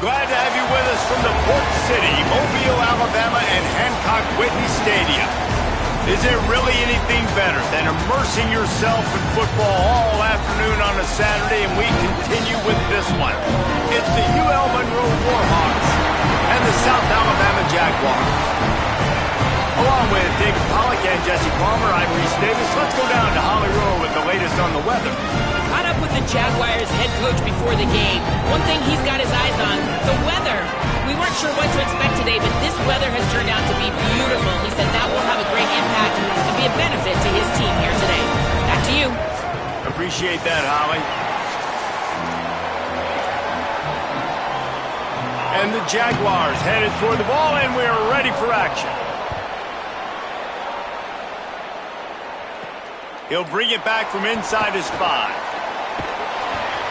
Glad to have you with us from the Port City, Mobile, Alabama, and Hancock Whitney Stadium. Is there really anything better than immersing yourself in football all afternoon on a Saturday, and we continue with this one. It's the UL Monroe Warhawks and the South Alabama Jaguars. Along with David Pollack and Jesse Palmer, I'm Reese Davis. Let's go down to Holly Rowe with the latest on the weather. Caught up with the Jaguars head coach before the game. One thing he's got his eyes on, the weather. We weren't sure what to expect today, but this weather has turned out to be beautiful. He said that will have a great impact and be a benefit to his team here today. Back to you. Appreciate that, Holly. And the Jaguars headed toward the ball, and we're ready for action. He'll bring it back from inside his 5.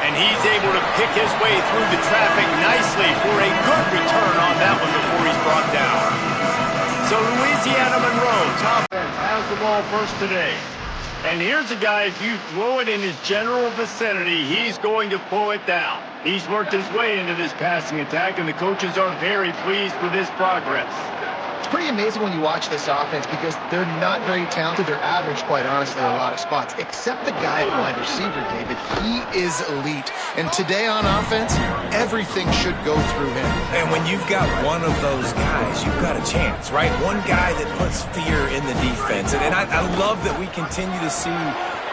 And he's able to pick his way through the traffic nicely for a good return on that one before he's brought down. So Louisiana Monroe's offense has the ball first today. And here's a guy, if you throw it in his general vicinity, he's going to pull it down. He's worked his way into this passing attack, and the coaches are very pleased with his progress. It's pretty amazing when you watch this offense because they're not very talented. They're average, quite honestly, in a lot of spots, except the guy at wide receiver, David. He is elite. And today on offense, everything should go through him. And when you've got one of those guys, you've got a chance, right? One guy that puts fear in the defense. And I love that we continue to see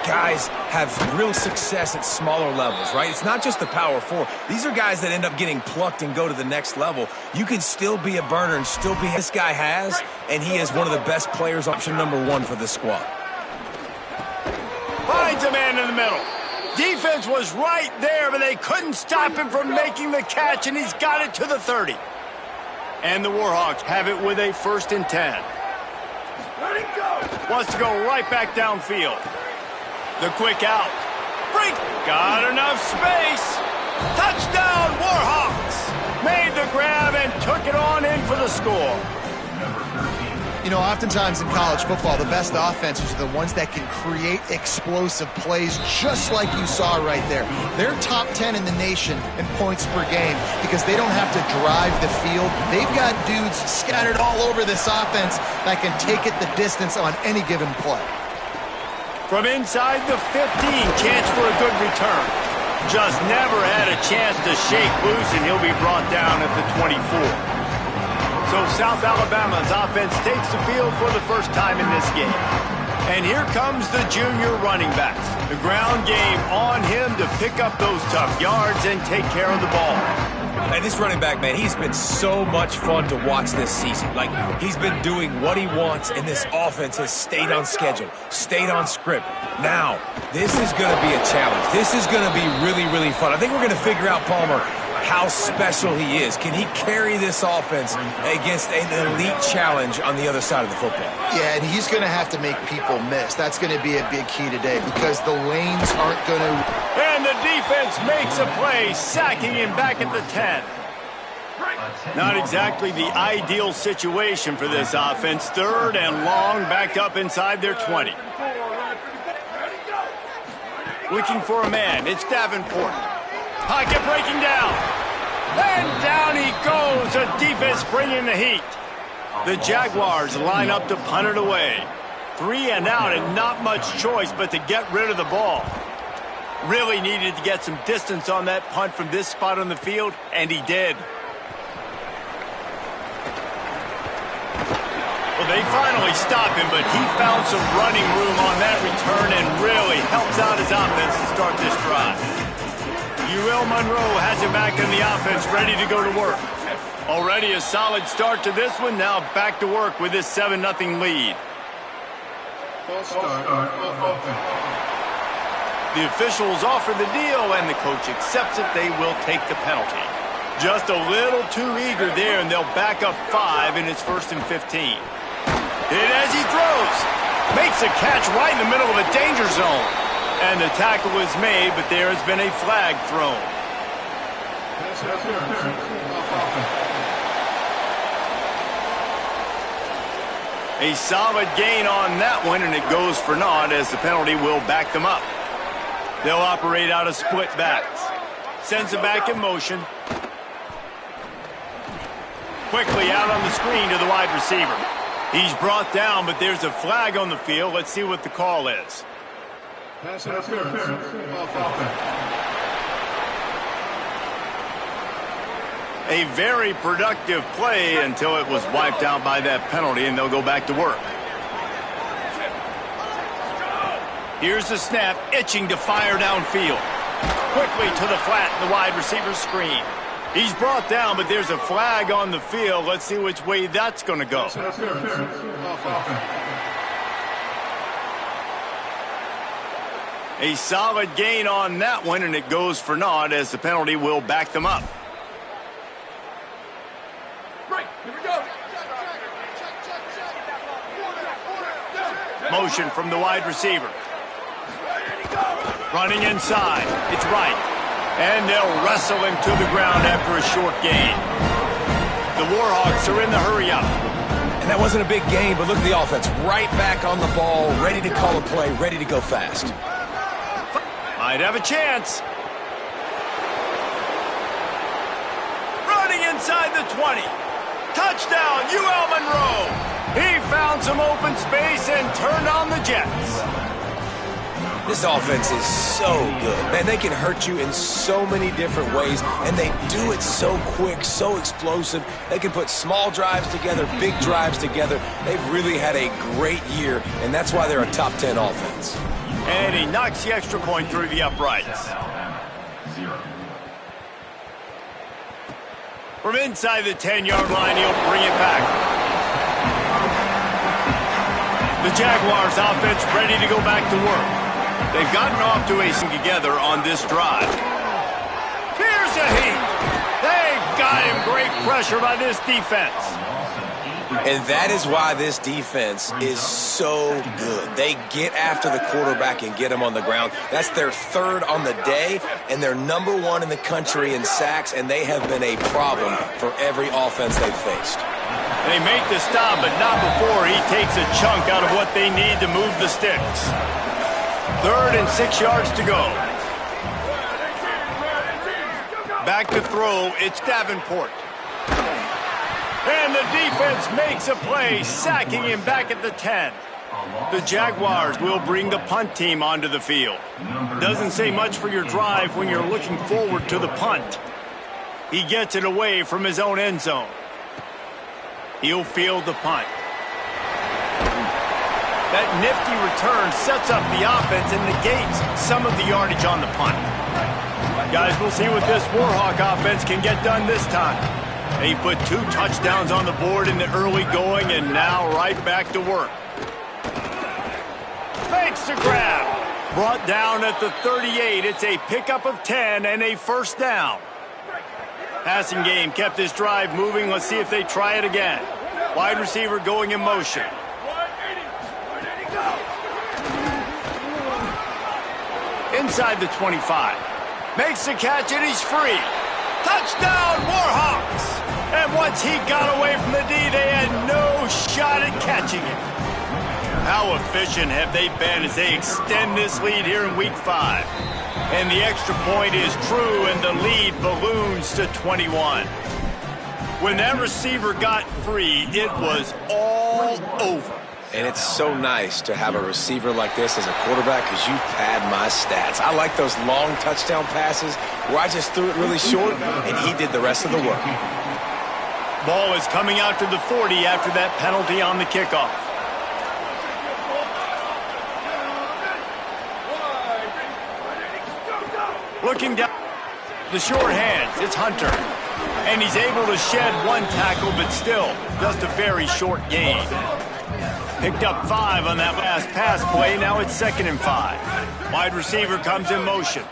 guys have real success at smaller levels, right? It's not just the power 4. These are guys that end up getting plucked and go to the next level. You can still be a burner and still be this guy has, and he is one of the best players, option number 1 for this squad. Finds a man in the middle. Defense was right there, but they couldn't stop him from making the catch, and he's got it to the 30. And the Warhawks have it with a 1st and 10. Let it go. Wants to go right back downfield. The quick out. Break. Got enough space. Touchdown, Warhawks. Made the grab and took it on in for the score. You know, oftentimes in college football, the best offenses are the ones that can create explosive plays, just like you saw right there. They're top 10 in the nation in points per game because they don't have to drive the field. They've got dudes scattered all over this offense that can take it the distance on any given play. From inside the 15, chance for a good return. Just never had a chance to shake loose, and he'll be brought down at the 24. So South Alabama's offense takes the field for the first time in this game. And here comes the junior running backs. The ground game on him to pick up those tough yards and take care of the ball. And this running back, man, he's been so much fun to watch this season. Like, he's been doing what he wants, and this offense has stayed on schedule, stayed on script. Now, this is going to be a challenge. This is going to be really, really fun. I think we're going to figure out, Palmer, how special he is. Can he carry this offense against an elite challenge on the other side of the football? Yeah, and he's going to have to make people miss. That's going to be a big key today because the lanes aren't going to... And the defense makes a play, sacking him back at the 10. Not exactly the ideal situation for this offense. 3rd and long, backed up inside their 20. Looking for a man. It's Davenport. Pocket breaking down. And down he goes. The defense bringing the heat. The Jaguars line up to punt it away. 3 and out, and not much choice but to get rid of the ball. Really needed to get some distance on that punt from this spot on the field, and he did. Well, they finally stop him, but he found some running room on that return and really helps out his offense to start this drive. UL Monroe has him back in the offense, ready to go to work. Already a solid start to this one. Now back to work with this 7-0 lead. The officials offer the deal, and the coach accepts it. They will take the penalty. Just a little too eager there, and they'll back up 5 in its 1st and 15. Hit as he throws. Makes a catch right in the middle of a danger zone. And the tackle is made, but there has been a flag thrown. A solid gain on that one, and it goes for naught as the penalty will back them up. They'll operate out of split backs. Sends it back in motion. quickly out on the screen to the wide receiver. He's brought down, but there's a flag on the field. Let's see what the call is. Pass interference. A very productive play until it was wiped out by that penalty, and they'll go back to work. Here's the snap, itching to fire downfield. Quickly to the flat, the wide receiver screen. He's brought down, but there's a flag on the field. Let's see which way that's going to go. A solid gain on that one, and it goes for naught as the penalty will back them up. Right, here we go. Motion from the wide receiver. Running inside. It's right. And they'll wrestle him to the ground after a short gain. The Warhawks are in the hurry-up. And that wasn't a big gain, but look at the offense. Right back on the ball, ready to call a play, ready to go fast. Might have a chance. Running inside the 20. Touchdown, UL Monroe. He found some open space and turned on the Jets. This offense is so good. Man, they can hurt you in so many different ways, and they do it so quick, so explosive. They can put small drives together, big drives together. They've really had a great year, and that's why they're a top 10 offense. And he knocks the extra point through the uprights. From inside the 10-yard line, he'll bring it back. The Jaguars offense ready to go back to work. They've gotten off to a together on this drive. Here's a heat. They got him. Great pressure by this defense. And that is why this defense is so good. They get after the quarterback and get him on the ground. That's their third on the day, and they're #1 in the country in sacks, and they have been a problem for every offense they've faced. They make the stop, but not before he takes a chunk out of what they need to move the sticks. 3rd and 6 yards to go. Back to throw, it's Davenport. And the defense makes a play, sacking him back at the 10. The Jaguars will bring the punt team onto the field. Doesn't say much for your drive when you're looking forward to the punt. He gets it away from his own end zone. He'll field the punt. That nifty return sets up the offense and negates some of the yardage on the punt. Guys, we'll see what this Warhawk offense can get done this time. They put 2 touchdowns on the board in the early going, and now right back to work. Makes the grab. Brought down at the 38. It's a pickup of 10 and a first down. Passing game kept this drive moving. Let's see if they try it again. Wide receiver going in motion. Inside the 25. Makes the catch and he's free. Touchdown, Warhawks! And once he got away from the D, they had no shot at catching it. How efficient have they been as they extend this lead here in Week 5? And the extra point is true, and the lead balloons to 21. When that receiver got free, it was all over. And it's so nice to have a receiver like this as a quarterback because you pad my stats. I like those long touchdown passes where I just threw it really short, and he did the rest of the work. Ball is coming out to the 40 after that penalty on the kickoff. Looking down, the short hands, it's Hunter. And he's able to shed 1 tackle, but still, just a very short gain. Picked up 5 on that last pass play. Now it's 2nd and 5. Wide receiver comes in motion.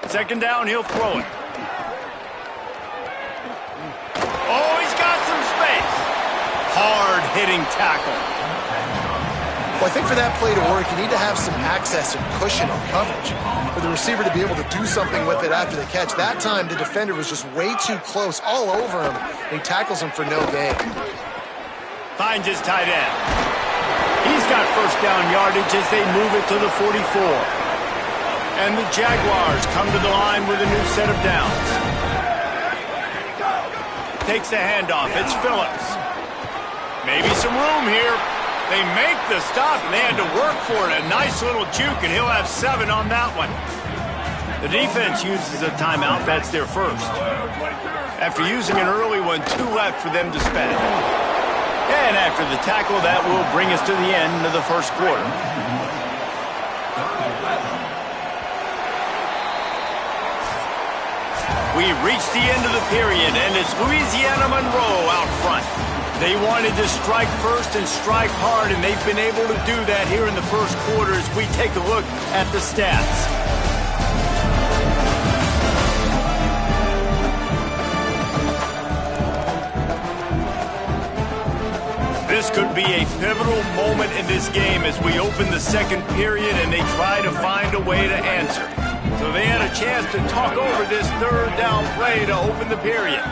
2nd down, he'll throw it. Oh, he's got some space. Hard-hitting tackle. Well, I think for that play to work, you need to have some access and cushion and coverage for the receiver to be able to do something with it after the catch. That time, the defender was just way too close, all over him, and he tackles him for no gain. Finds his tight end. He's got first down yardage as they move it to the 44. And the Jaguars come to the line with a new set of downs. takes the handoff. It's Phillips. Maybe some room here. They make the stop, and they had to work for it. A nice little juke, and he'll have 7 on that one. The defense uses a timeout. That's their first. After using an early one, 2 left for them to spend. And after the tackle, that will bring us to the end of the first quarter. We've reached the end of the period, and it's Louisiana Monroe out front. They wanted to strike first and strike hard, and they've been able to do that here in the first quarter as we take a look at the stats. This could be a pivotal moment in this game as we open the second period and they try to find a way to answer. So they had a chance to talk over this third down play to open the period.